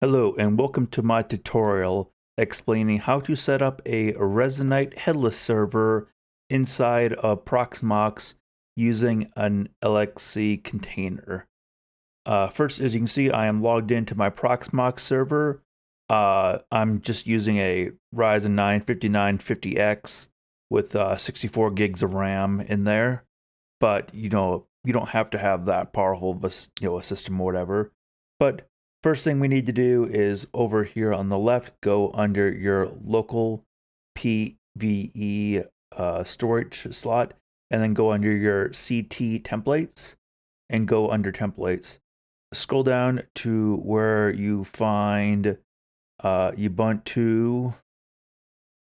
Hello and welcome to my tutorial explaining how to set up a Resonite Headless server inside of Proxmox using an LXC container. First, as you can see, I am logged into my Proxmox server. I'm just using a Ryzen 9 5950X with 64 gigs of RAM in there, but you don't have to have that powerful of a system or whatever. But first thing we need to do is over here on the left, go under your local PVE storage slot, and then go under your CT templates and go under templates. Scroll down to where you find Ubuntu,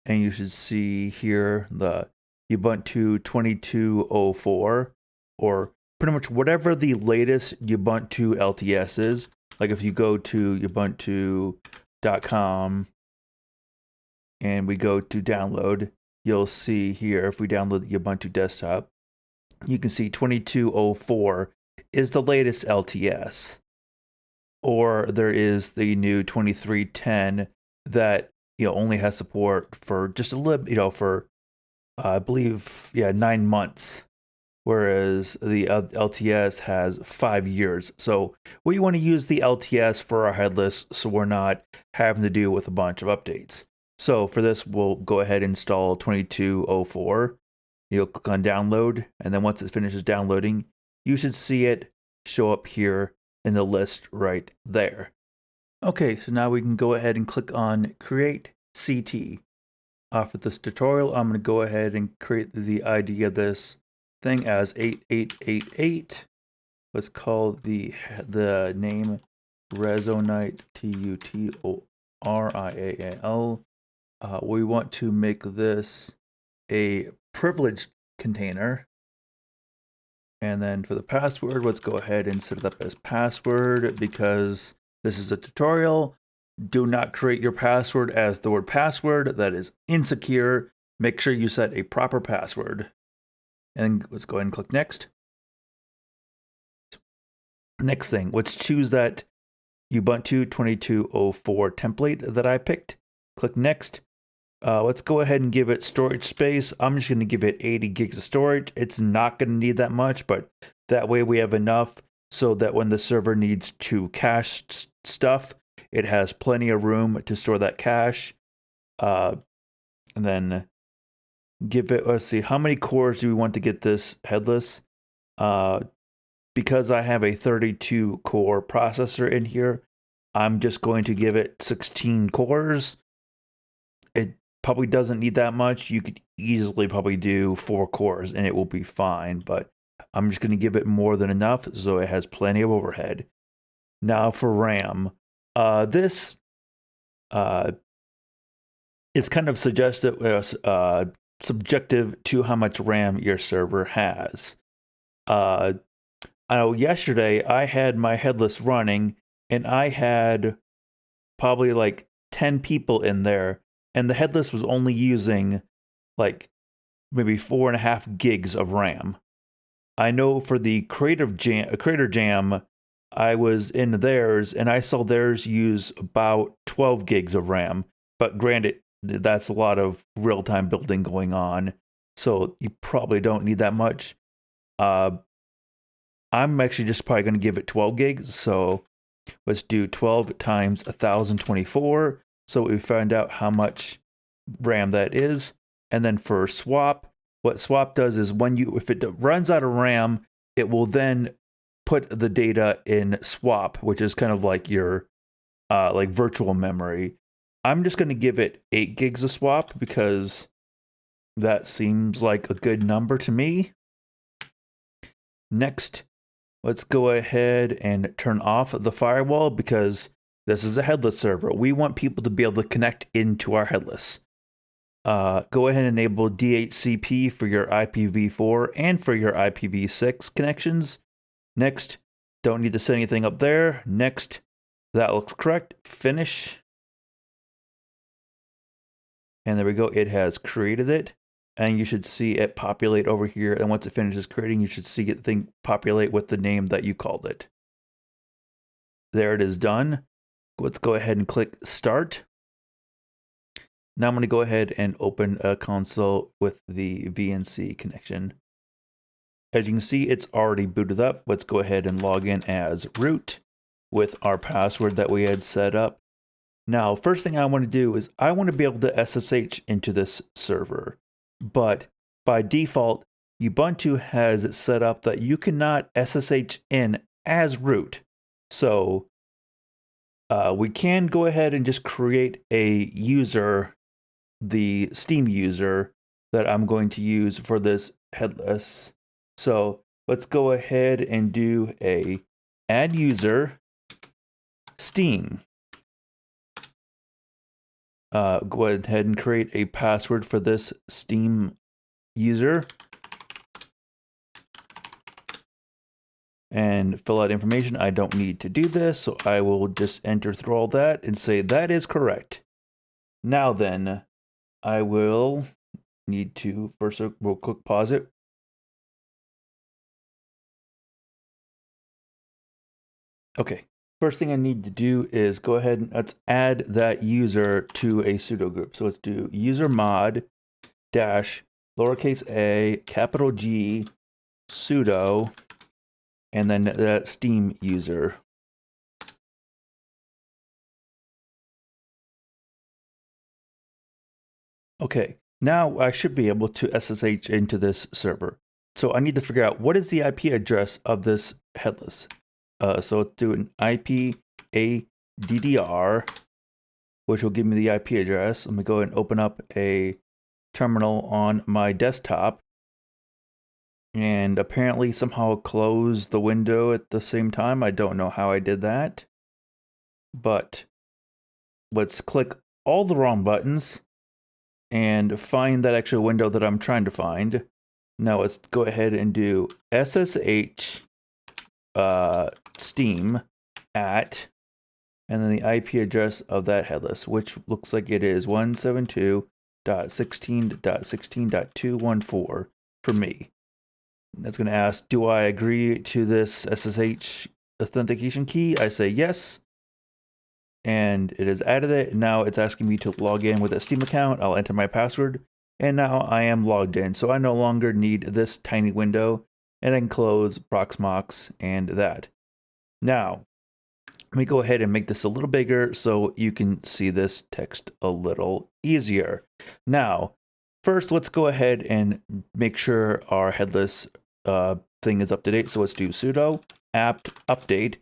and you should see here the Ubuntu 2204, or pretty much whatever the latest Ubuntu LTS is. Like if you go to ubuntu.com and we go to download, you'll see here, if we download the Ubuntu desktop, you can see 2204 is the latest LTS. Or there is the new 2310 that only has support for just a little, for I believe 9 months, whereas the LTS has 5 years. So we want to use the LTS for our headless, so we're not having to deal with a bunch of updates. So for this, we'll go ahead and install 2204. You'll click on download, and then once it finishes downloading, you should see it show up here in the list right there. Okay, so now we can go ahead and click on Create CT. For this tutorial, I'm going to go ahead and create the ID of this thing as 8888. Let's call the name Resonite, TUTORIAL. We want to make this a privileged container. And then for the password, let's go ahead and set it up as password, because this is a tutorial. Do not create your password as the word password. That is insecure. Make sure you set a proper password. And let's go ahead and click next. Next thing, let's choose that Ubuntu 2204 template that I picked. Click next. Let's go ahead and give it storage space. I'm just going to give it 80 gigs of storage. It's not going to need that much, but that way we have enough so that when the server needs to cache stuff, it has plenty of room to store that cache. And then give it, let's see, how many cores do we want to get this headless? Because I have a 32 core processor in here, I'm just going to give it 16 cores. It probably doesn't need that much. You could easily probably do 4 cores and it will be fine, but I'm just going to give it more than enough so it has plenty of overhead. Now for RAM. This is kind of subjective to how much RAM your server has. I know yesterday I had my headless running and I had probably like 10 people in there, and the headless was only using like maybe 4.5 gigs of RAM. I know for the Creator Jam, I was in theirs and I saw theirs use about 12 gigs of RAM. But granted, that's a lot of real-time building going on, so you probably don't need that much. I'm actually just probably going to give it 12 gigs, so let's do 12 times 1024, so we find out how much RAM that is. And then for swap, what swap does is if it runs out of RAM, it will then put the data in swap, which is kind of like your like virtual memory. I'm just going to give it 8 gigs of swap because that seems like a good number to me. Next, let's go ahead and turn off the firewall because this is a headless server. We want people to be able to connect into our headless. Go ahead and enable DHCP for your IPv4 and for your IPv6 connections. Next, don't need to set anything up there. Next, that looks correct. Finish. And there we go. It has created it. And you should see it populate over here. And once it finishes creating, you should see it populate with the name that you called it. There it is done. let's go ahead and click Start. Now I'm going to go ahead and open a console with the VNC connection. As you can see, it's already booted up. Let's go ahead and log in as root with our password that we had set up. Now, first thing I want to do is I want to be able to SSH into this server. But by default, Ubuntu has it set up that you cannot SSH in as root. So we can go ahead and just create a user, the Steam user that I'm going to use for this headless. So let's go ahead and do a add user Steam. Go ahead and create a password for this Steam user and fill out information. I don't need to do this, so I will just enter through all that and say that is correct. Now then, I will need to first we'll quick pause it. Okay, first thing I need to do is go ahead and let's add that user to a sudo group. So let's do user mod dash lowercase a capital G sudo and then that Steam user. Okay, now I should be able to SSH into this server. So I need to figure out what is the IP address of this headless. So let's do an IP add-r, which will give me the IP address. Let me go ahead and open up a terminal on my desktop. And apparently somehow close the window at the same time. I don't know how I did that. But let's click all the wrong buttons and find that actual window that I'm trying to find. Now let's go ahead and do SSH Steam at, and then the IP address of that headless, which looks like it is 172.16.16.214 for me. That's going to ask, do I agree to this SSH authentication key? I say yes. And it has added it. Now it's asking me to log in with a Steam account. I'll enter my password. And now I am logged in. So I no longer need this tiny window. And I can close Proxmox and that. Now, let me go ahead and make this a little bigger so you can see this text a little easier. Now, first, let's go ahead and make sure our headless thing is up to date. So let's do sudo apt-update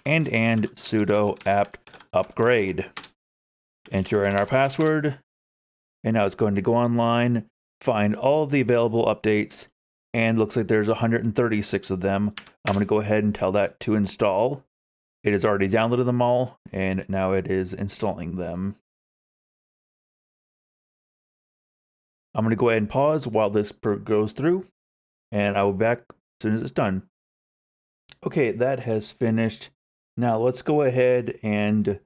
and sudo apt-upgrade. Enter in our password. And now it's going to go online, find all of the available updates, and looks like there's 136 of them. I'm going to go ahead and tell that to install. It has already downloaded them all, and now it is installing them. I'm going to go ahead and pause while this goes through, and I will be back as soon as it's done. Okay, that has finished. Now let's go ahead and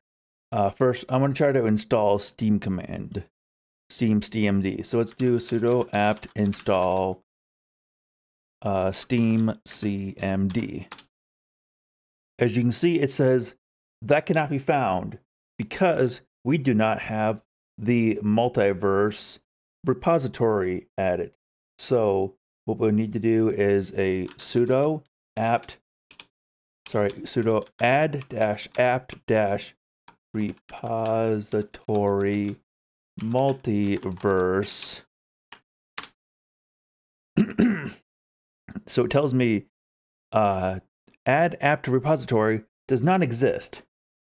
first I'm going to try to install SteamCMD. SteamCMD. So let's do sudo apt install SteamCMD. As you can see, it says that cannot be found because we do not have the multiverse repository added. So what we need to do is a sudo add-apt-repository multiverse. So it tells me add-apt-repository does not exist.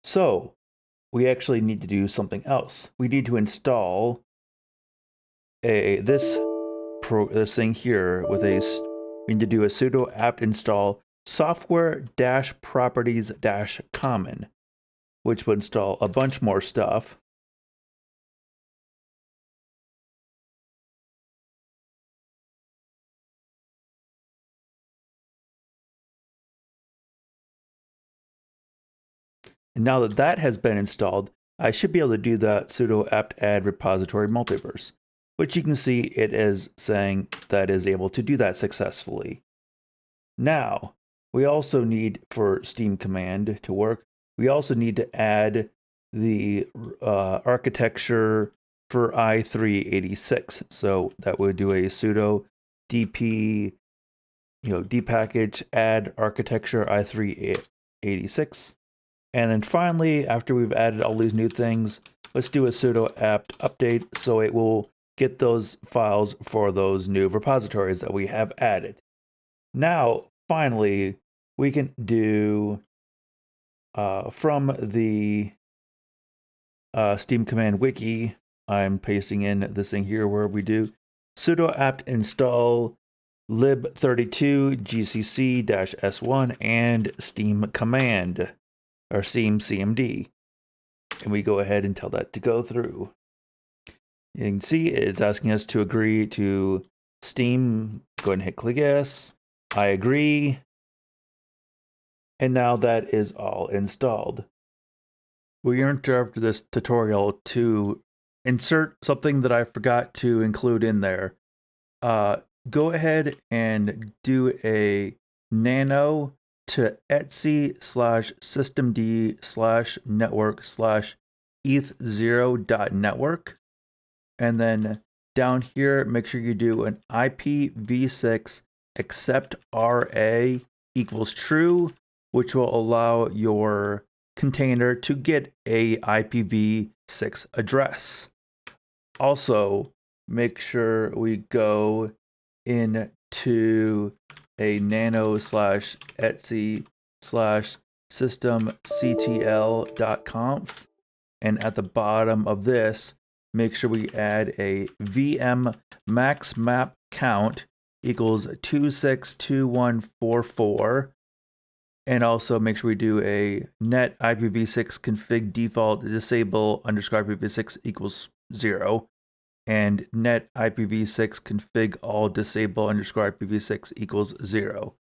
So we actually need to do something else. We need to install this thing here with we need to do a sudo apt install software-properties-common, which will install a bunch more stuff. And now that that has been installed, I should be able to do the sudo apt-add-repository multiverse, which you can see it is saying that is able to do that successfully. Now, we also need, for SteamCMD to work, we also need to add the architecture for i386. So that would do a sudo dp, dpackage add architecture i386. And then finally, after we've added all these new things, let's do a sudo apt update so it will get those files for those new repositories that we have added. Now, finally, we can do from the SteamCMD Wiki, I'm pasting in this thing here where we do sudo apt install lib32 gcc-s1 and steam command, or SteamCMD. And we go ahead and tell that to go through. You can see it's asking us to agree to Steam. Go ahead and hit click yes. I agree. And now that is all installed. We interrupt this tutorial to insert something that I forgot to include in there. Go ahead and do a nano to etsy/systemd/network/eth0.network. And then down here, make sure you do an IPv6 except RA equals true, which will allow your container to get a IPv6 address. Also, make sure we go into a nano/etsy/sysctl.conf, and at the bottom of this, make sure we add a VM max map count equals 262144. And also make sure we do a net IPv6 config default disable _IPv6 equals 0. And net IPv6 config all disable _IPv6 equals 0.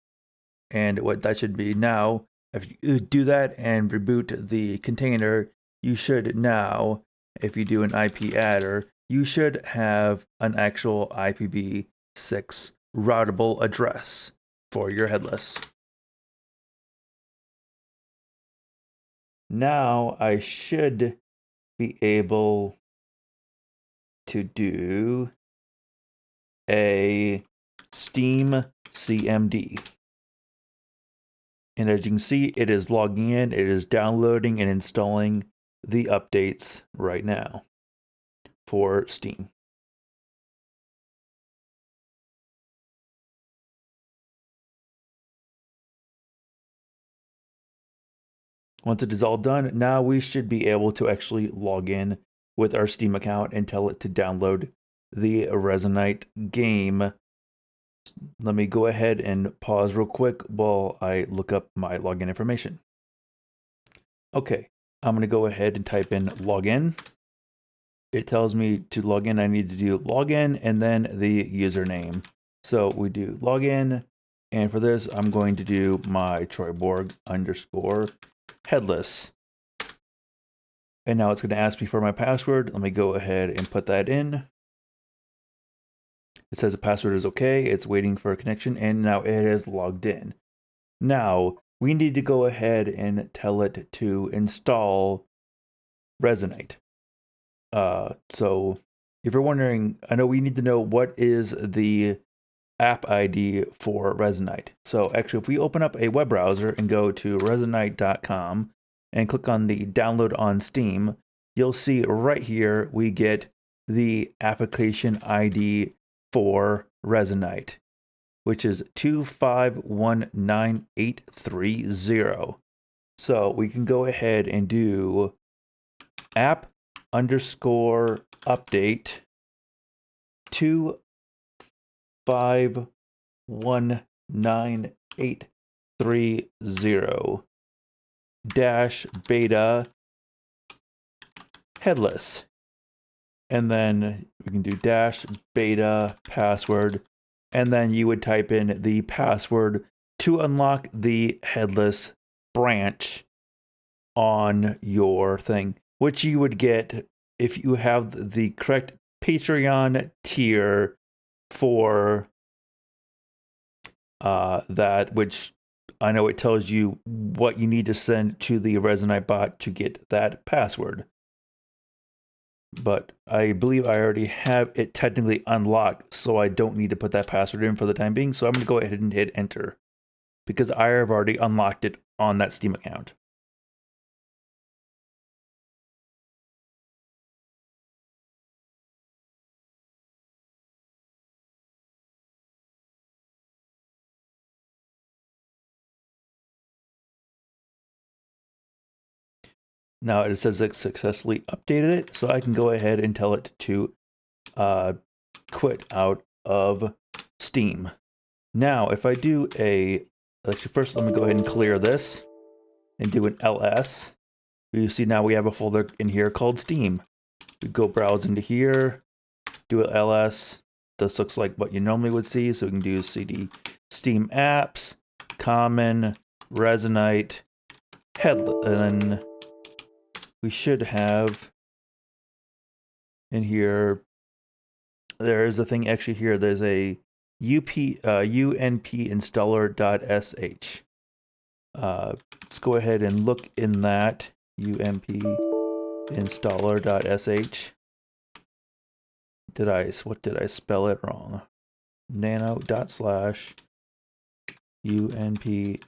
And what that should be now, if you do that and reboot the container, you should now, if you do an IP adder, you should have an actual IPv6 routable address for your headless. Now I should be able to do a SteamCMD. And as you can see, it is logging in, it is downloading and installing the updates right now for Steam. Once it is all done, now we should be able to actually log in with our Steam account and tell it to download the Resonite game. Let me go ahead and pause real quick while I look up my login information. Okay, I'm going to go ahead and type in login. It tells me to log in, I need to do login and then the username. So we do login, and for this, I'm going to do my Troyborg _headless. And now it's going to ask me for my password. Let me go ahead and put that in. It says the password is okay. It's waiting for a connection, and now it has logged in. Now we need to go ahead and tell it to install Resonite. So if you're wondering, I know we need to know what is the app ID for Resonite. So actually, if we open up a web browser and go to Resonite.com and click on the download on Steam, you'll see right here we get the application ID for Resonite, which is 2519830. So we can go ahead and do app_update 2519830 -beta headless. And then we can do -beta password. And then you would type in the password to unlock the headless branch on your thing, which you would get if you have the correct Patreon tier for that, which I know it tells you what you need to send to the Resonite bot to get that password. But I believe I already have it technically unlocked, so I don't need to put that password in for the time being. So I'm going to go ahead and hit enter because I have already unlocked it on that Steam account. Now it says it successfully updated it, so I can go ahead and tell it to quit out of Steam. Now, if I do actually first let me go ahead and clear this and do an ls. You see now we have a folder in here called Steam. We go browse into here, do an ls. This looks like what you normally would see, so we can do cd Steam apps, common, Resonite, Headless, and then we should have in here, there is a thing actually here, there's a unp installer.sh. Let's go ahead and look in that unp installer.sh. What did I spell it wrong? nano.slash unp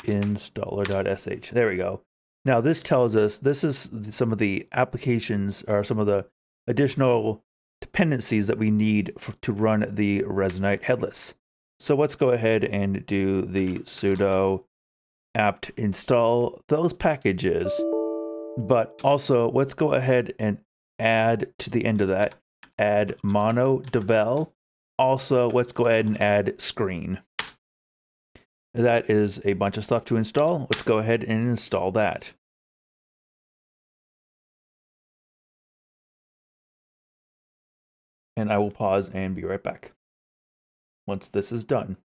installer.sh. There we go. Now this tells us, this is some of the applications or some of the additional dependencies that we need to run the Resonite Headless. So let's go ahead and do the sudo apt install those packages, but also let's go ahead and add to the end of that, add mono-devel. Also, let's go ahead and add screen. That is a bunch of stuff to install. Let's go ahead and install that. And I will pause and be right back once this is done.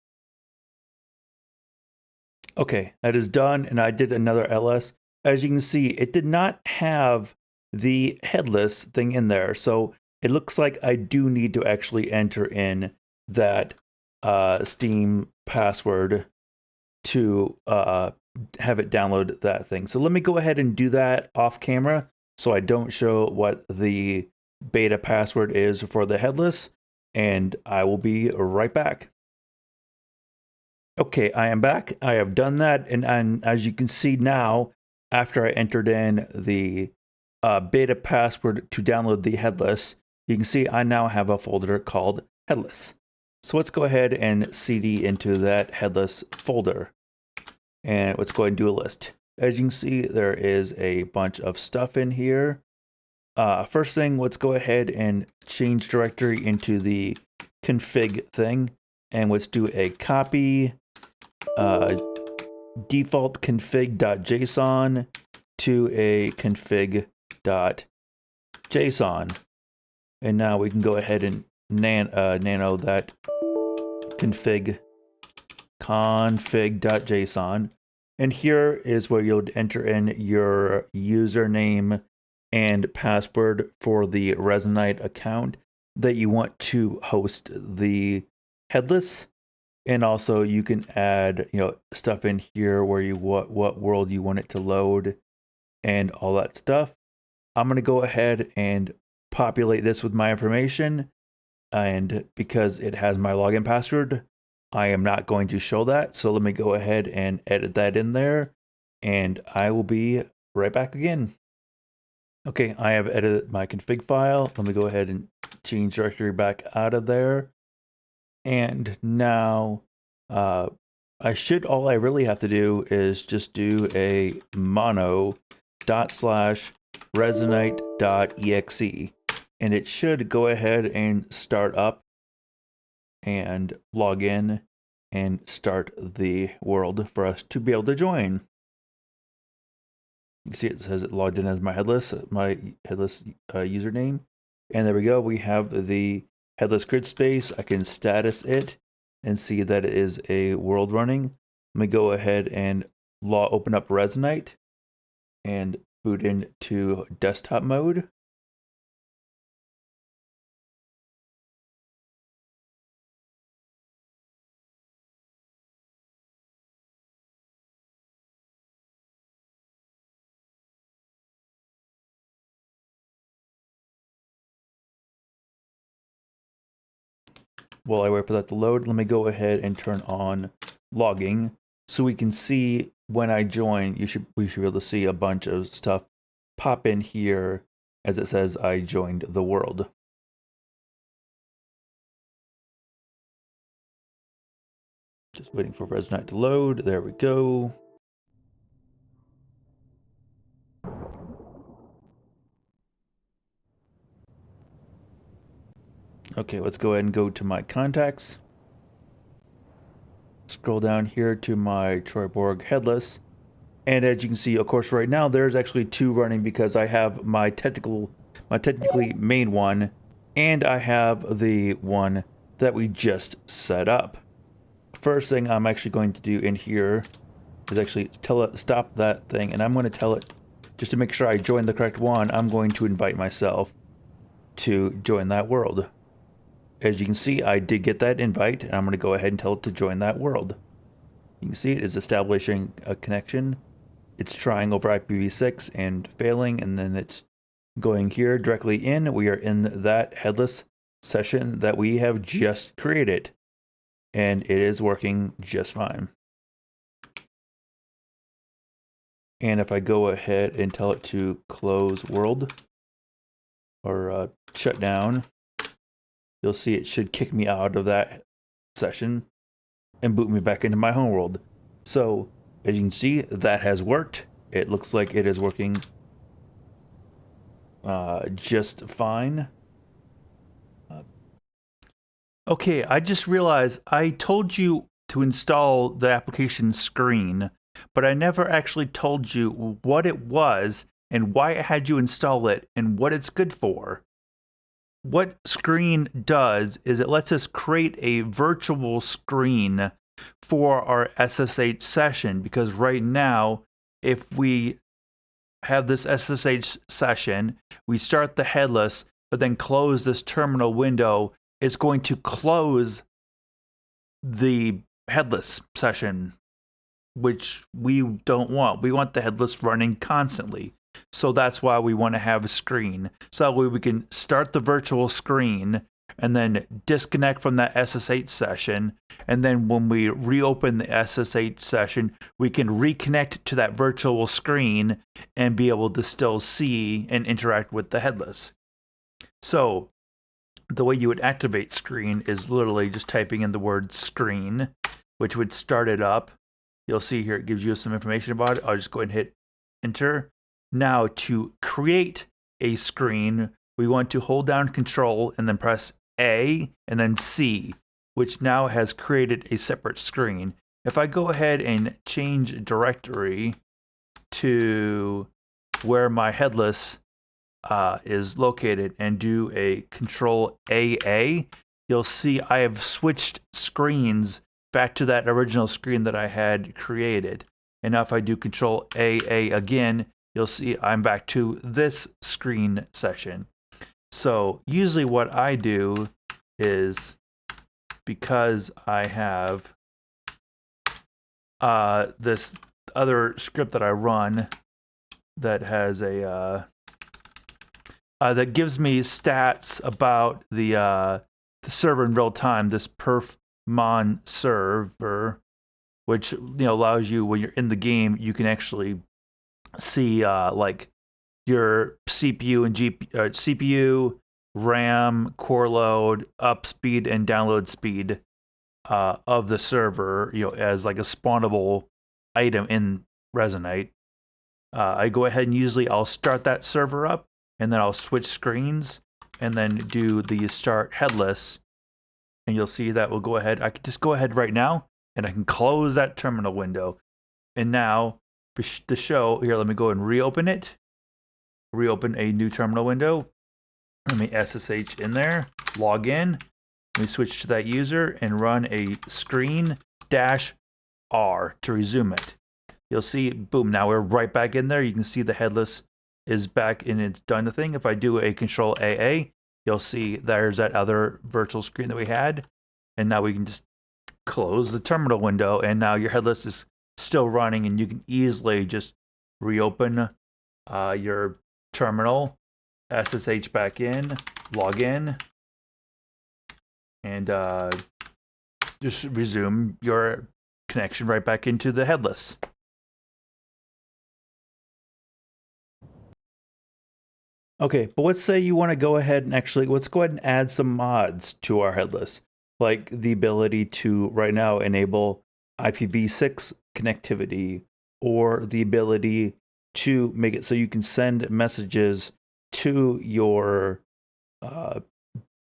Okay, that is done, and I did another ls. As you can see, it did not have the headless thing in there, so it looks like I do need to actually enter in that Steam password to have it download that thing. So let me go ahead and do that off camera so I don't show what the beta password is for the headless, and I will be right back. Okay, I am back. I have done that, and as you can see now, after I entered in the beta password to download the headless, you can see I now have a folder called headless. So let's go ahead and cd into that headless folder. And let's go ahead and do a list. As you can see, there is a bunch of stuff in here. First thing, let's go ahead and change directory into the config thing. And let's do a copy default config.json to a config.json. And now we can go ahead and nano that config.json. And here is where you'll enter in your username and password for the Resonite account that you want to host the headless. And also you can add, stuff in here where you what world you want it to load and all that stuff. I'm going to go ahead and populate this with my information, and because it has my login password, I am not going to show that. So let me go ahead and edit that in there, and I will be right back again. Okay, I have edited my config file. Let me go ahead and change directory back out of there. And now all I really have to do is just do a mono./resonite.exe, and it should go ahead and start up and log in and start the world for us to be able to join. You can see it says it logged in as my headless username. And there we go. We have the headless grid space. I can status it and see that it is a world running. Let me go ahead and open up Resonite and boot into desktop mode. while I wait for that to load, let me go ahead and turn on logging so we can see when I join. We should be able to see a bunch of stuff pop in here as it says I joined the world. Just waiting for Resonite to load. There we go. Okay, let's go ahead and go to my contacts. Scroll down here to my Troyborg Headless. And as you can see, of course, right now there's actually two running because I have my technically main one, and I have the one that we just set up. First thing I'm actually going to do in here is actually tell it stop that thing, and I'm going to tell it, just to make sure I join the correct one, I'm going to invite myself to join that world. As you can see, I did get that invite, and I'm going to go ahead and tell it to join that world. You can see it is establishing a connection. It's trying over IPv6 and failing, and then it's going here directly in. We are in that headless session that we have just created, and it is working just fine. And if I go ahead and tell it to close world or shut down, you'll see it should kick me out of that session and boot me back into my home world. So as you can see, that has worked. It looks like it is working just fine. Okay, I just realized I told you to install the application Screen, but I never actually told you what it was and why I had you install it and what it's good for. What Screen does is it lets us create a virtual screen for our SSH session, because right now, if we have this SSH session, we start the headless, but then close this terminal window, it's going to close the headless session, which we don't want. We want the headless running constantly. So that's why we want to have a screen. So that way we can start the virtual screen and then disconnect from that SSH session. And then when we reopen the SSH session, we can reconnect to that virtual screen and be able to still see and interact with the headless. So the way you would activate Screen is literally just typing in the word screen, which would start it up. You'll see here it gives you some information about it. I'll just go ahead and hit enter. Now to create a screen, we want to hold down Control and then press A and then C, which now has created a separate screen. If I go ahead and change directory to where my headless is located and do a Control AA, you'll see I have switched screens back to that original screen that I had created. And now if I do Control AA again, you'll see I'm back to this screen session. So usually what I do is, because I have this other script that I run that has a that gives me stats about the server in real time, this perfmon server, which allows you, when you're in the game, you can actually see like your CPU and CPU, RAM, core load, up speed, and download speed of the server, as like a spawnable item in Resonite. I go ahead and usually I'll start that server up, and then I'll switch screens and then do the start headless, and you'll see that we'll go ahead. I can just go ahead right now and I can close that terminal window. And now to show here, let me go and reopen it. Reopen a new terminal window. Let me SSH in there, log in. Let me switch to that user and run a screen -R to resume it. You'll see, boom, now we're right back in there. You can see the headless is back and it's done the thing. If I do a Control AA, you'll see there's that other virtual screen that we had. And now we can just close the terminal window, and now your headless is still running, and you can easily just reopen your terminal, SSH back in, log in, and just resume your connection right back into the headless. Okay, but let's say you want to go ahead and let's go ahead and add some mods to our headless, like the ability to right now enable IPv6 connectivity, or the ability to make it so you can send messages to your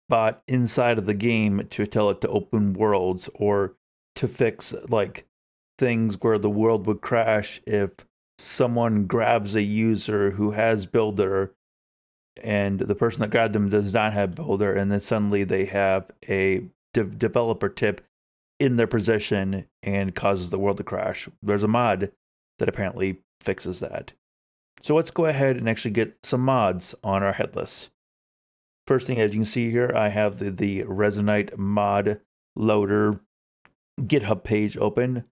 bot inside of the game to tell it to open worlds, or to fix like things where the world would crash if someone grabs a user who has Builder and the person that grabbed them does not have Builder, and then suddenly they have a developer tip in their possession and causes the world to crash. There's a mod that apparently fixes that. So let's go ahead and actually get some mods on our headless. First thing, as you can see here, I have the Resonite Modloader GitHub page open.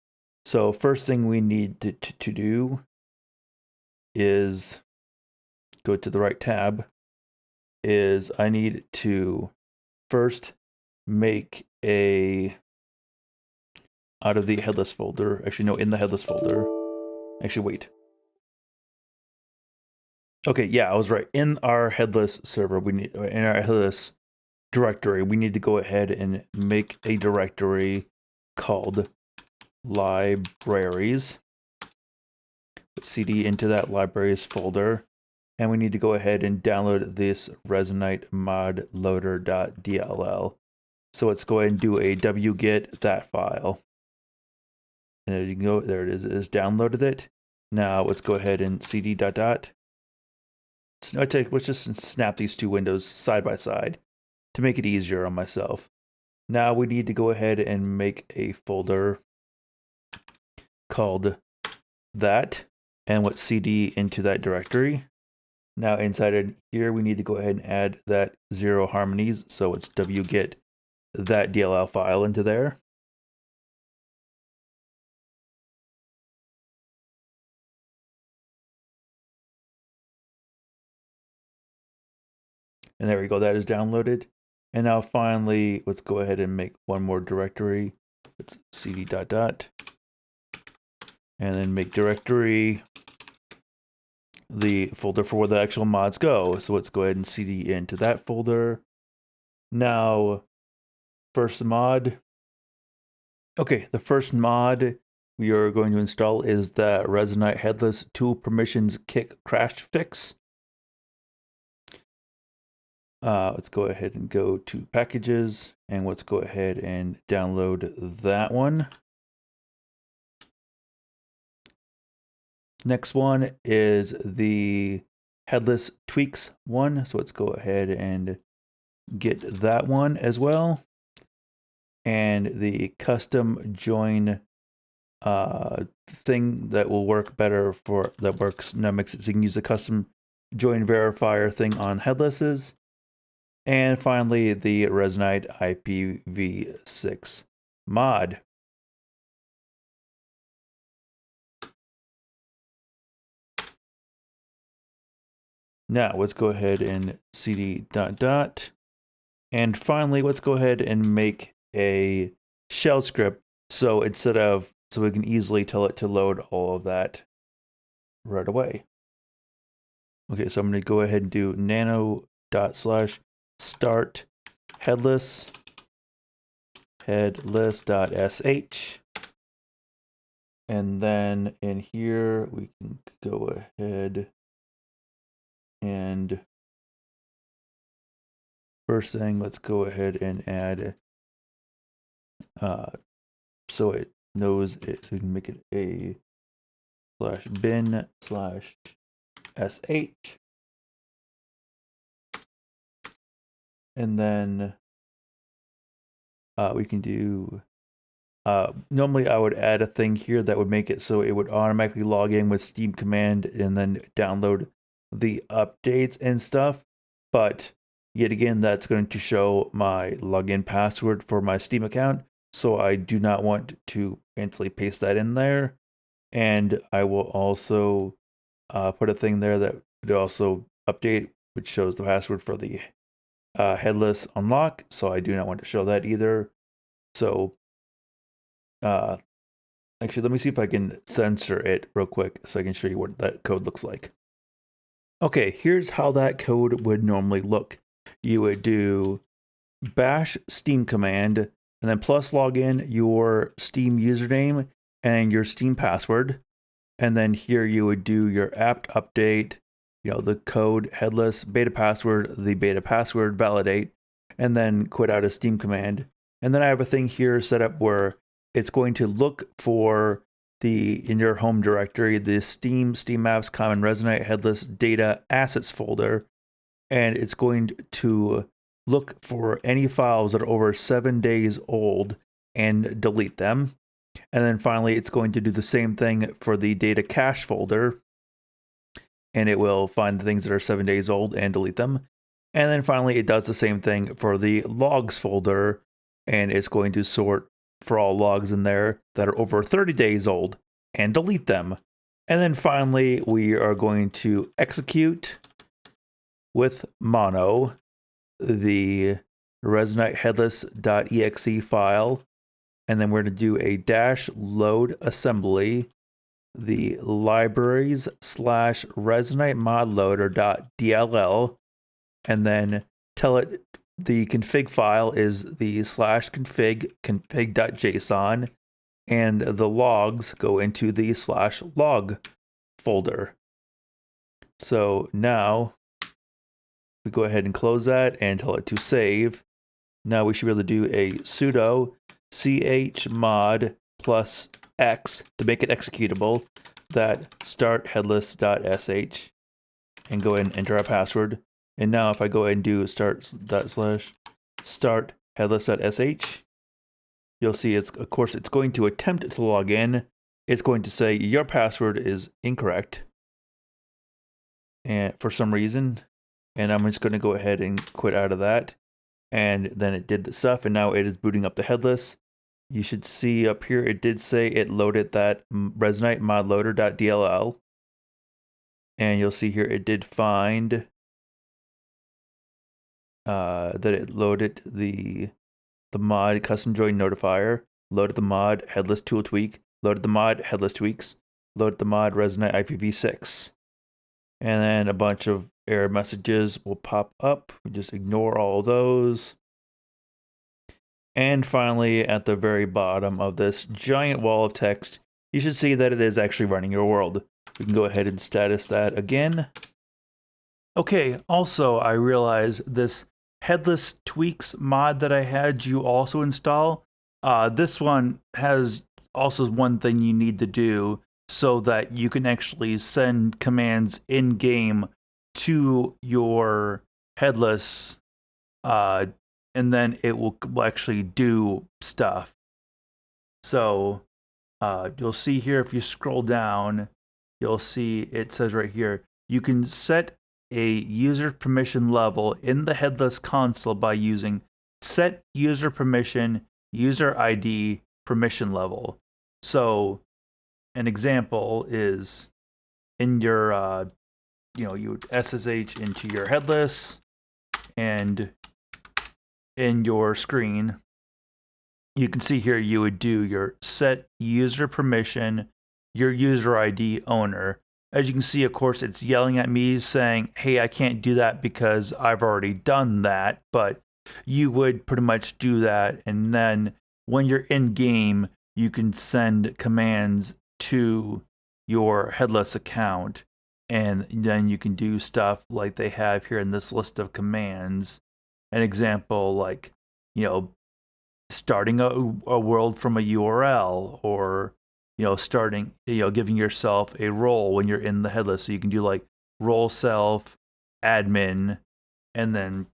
So first thing we need to do is go to the right tab. Is I need to first make a out of the headless folder. Actually, no, in the headless folder. Actually, wait. Okay, yeah, I was right. In our headless server, in our headless directory, we need to go ahead and make a directory called libraries. Put cd into that libraries folder, and we need to go ahead and download this Resonite Modloader.dll. So let's go ahead and do a wget that file. And there you can go, there it is. It has downloaded it. Now let's go ahead and cd dot dot. Let's just snap these two windows side by side to make it easier on myself. Now we need to go ahead and make a folder called that, and let's cd into that directory. Now inside of here, we need to go ahead and add that 0 harmonies. So it's wget that DLL file into there. And there we go, that is downloaded. And now finally, let's go ahead and make one more directory. It's cd dot dot. And then make directory the folder for where the actual mods go. So let's go ahead and cd into that folder. Now, first mod. Okay, the first mod we are going to install is the Resonite Headless Tool Permissions Kick Crash Fix. Let's go ahead and go to packages, and let's go ahead and download that one. Next one is the Headless Tweaks one. So let's go ahead and get that one as well. And the custom join thing that will work better for that works now makes it so you can use the custom join verifier thing on headlesses. And finally, the Resonite IPv6 mod. Now let's go ahead and cd dot dot. And finally, let's go ahead and make a shell script. So so we can easily tell it to load all of that right away. Okay, so I'm going to go ahead and do nano./start headless headless.sh. And then in here, we can go ahead and first thing, let's go ahead and add, so it knows it, so we can make it a /bin/sh. And then we can do, normally I would add a thing here that would make it so it would automatically log in with Steam command and then download the updates and stuff. But yet again, that's going to show my login password for my Steam account. So I do not want to instantly paste that in there. And I will also put a thing there that would also update, which shows the password for the headless unlock, so I do not want to show that either. So actually, let me see if I can censor it real quick so I can show you what that code looks like. Okay, here's how that code would normally look. You would do bash steam command and then plus log in your Steam username and your Steam password. And then here you would do your apt update, the code headless beta password, the beta password validate, and then quit out a Steam command. And then I have a thing here set up where it's going to look for in your home directory, the Steam apps common Resonite Headless data assets folder. And it's going to look for any files that are over 7 days old and delete them. And then finally, it's going to do the same thing for the data cache folder. And it will find the things that are 7 days old and delete them. And then finally, it does the same thing for the logs folder. And it's going to sort for all logs in there that are over 30 days old and delete them. And then finally, we are going to execute with mono the Resonite Headless.exe file. And then we're going to do a -load assembly, the libraries / Resonite Modloader.dll, and then tell it the config file is the /config.json, and the logs go into the /log folder. So now we go ahead and close that and tell it to save. Now we should be able to do a sudo chmod plus x to make it executable, that start headless.sh, and go ahead and enter our password. And now if I go ahead and do start headless.sh, you'll see of course it's going to attempt to log in. It's going to say your password is incorrect, and for some reason, and I'm just going to go ahead and quit out of that. And then it did the stuff, and now it is booting up the headless. You should see up here, it did say it loaded that Resonite Modloader.dll. And you'll see here it did find that it loaded the mod custom join notifier, loaded the mod headless tool tweak, loaded the mod headless tweaks, loaded the mod Resonite IPv6. And then a bunch of error messages will pop up. We just ignore all those. And finally, at the very bottom of this giant wall of text, you should see that it is actually running your world. We can go ahead and status that again. Okay, also, I realize this headless tweaks mod that I had you also install. This one has also one thing you need to do so that you can actually send commands in-game to your headless, and then it will actually do stuff. So you'll see here, if you scroll down, you'll see it says right here, you can set a user permission level in the headless console by using set user permission, user ID permission level. So an example is in your, you would SSH into your headless, and in your screen, you can see here you would do your set user permission, your user ID owner. As you can see, of course, it's yelling at me saying, hey, I can't do that because I've already done that. But you would pretty much do that. And then when you're in game, you can send commands to your headless account. And then you can do stuff like they have here in this list of commands. An example, like, starting a world from a URL, or starting, giving yourself a role when you're in the headless. So you can do like role self, admin, and then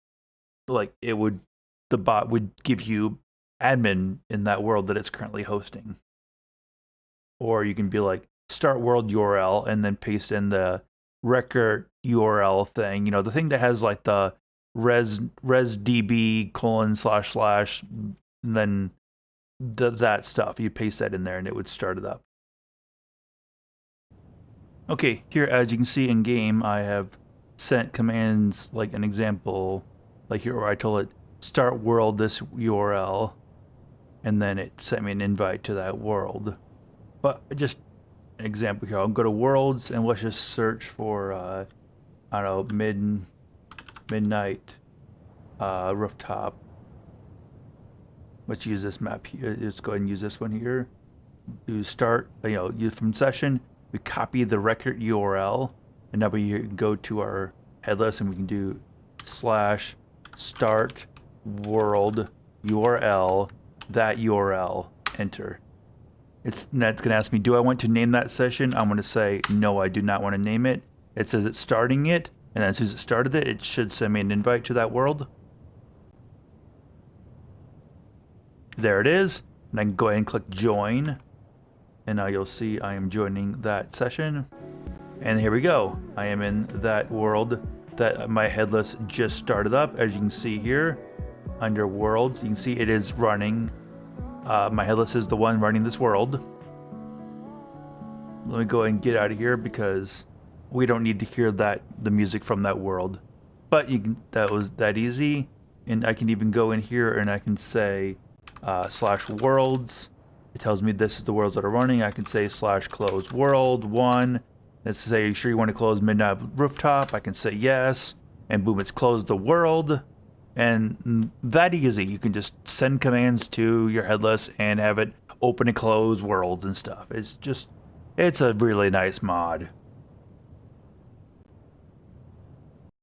like the bot would give you admin in that world that it's currently hosting. Or you can be like start world URL and then paste in the record URL thing, the thing that has like the resdb : / and then that stuff. You paste that in there and it would start it up. Okay, here as you can see in game, I have sent commands, like an example, Like here where I told it, start world this URL, and then it sent me an invite to that world. But just an example here, I'll go to worlds and let's just search for, I don't know, midnight rooftop. Let's use this map here. Let's go ahead and use this one here. Do start, from session, we copy the record URL, and now we can go to our headless and we can do /start world URL, that URL, enter. That's going to ask me, do I want to name that session? I'm going to say, no, I do not want to name it. It says it's starting it, and then as soon as it started it, it should send me an invite to that world. There it is, and I can go ahead and click join, and now you'll see I am joining that session. And here we go. I am in that world that my headless just started up. As you can see here, under worlds, you can see it is running. My headless is the one running this world. Let me go ahead and get out of here because we don't need to hear the music from that world. But that was that easy. And I can even go in here and I can say /worlds. It tells me this is the worlds that are running. I can say /close world 1. Let's say, you sure you want to close midnight rooftop? I can say yes, and boom, it's closed the world. And that easy. You can just send commands to your headless and have it open and close worlds and stuff. It's a really nice mod.